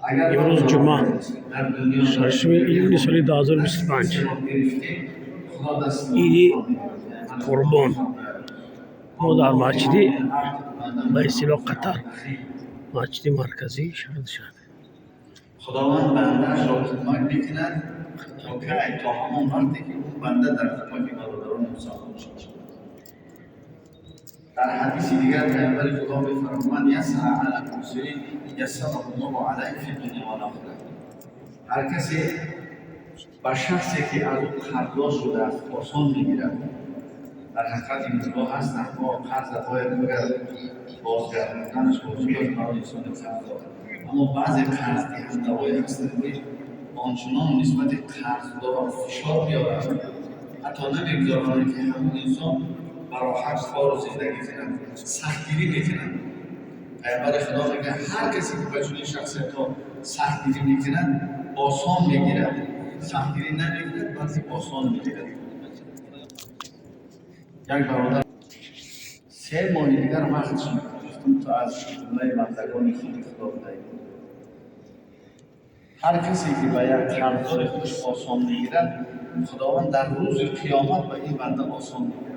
امروز جمعه 6 ایون سال 2025 عید قربان ما در مسجد به اصطلاح قطر مسجد مرکزی شهر خداوند بنده‌اش را کمک میکند تا همان وقتی که اون بنده در کمک برادران مسلمان شد. در حدیث دیگر پیامبر خدا می‌فرماید یسر علی المسلمین یسر الله علیه فی الدنیا و الاخره. هر کسی با شخصی که از او قرضدار شده است آسان میگیرد. در حقیقت این موضوع هست اما قرض باید مگر بازگرداندنش موضوع برای انسان قرضدار. اما بعضی قرض دهنده‌هایی هستند که آنچنان نسبت قرضدار فشار می‌آورند حتی نمی‌گذارند که همون انسان براحت کار و زندگی کنند، سختگیری میکنند. پیامبر خدا میگه هر کسی که به جون شخصیت ها سختگیری میکند آسان میگیرد، سختگیری نمیکند بلکه آسان میگیرد. یک برادر 3 ماه دیگر وقت شد گفتم تو از جمله بندگان خدا بدهید. هر کسی که به یک قرضدار خودش آسان میگیرد خداوند در روز قیامت به این بنده آسان میگیرد.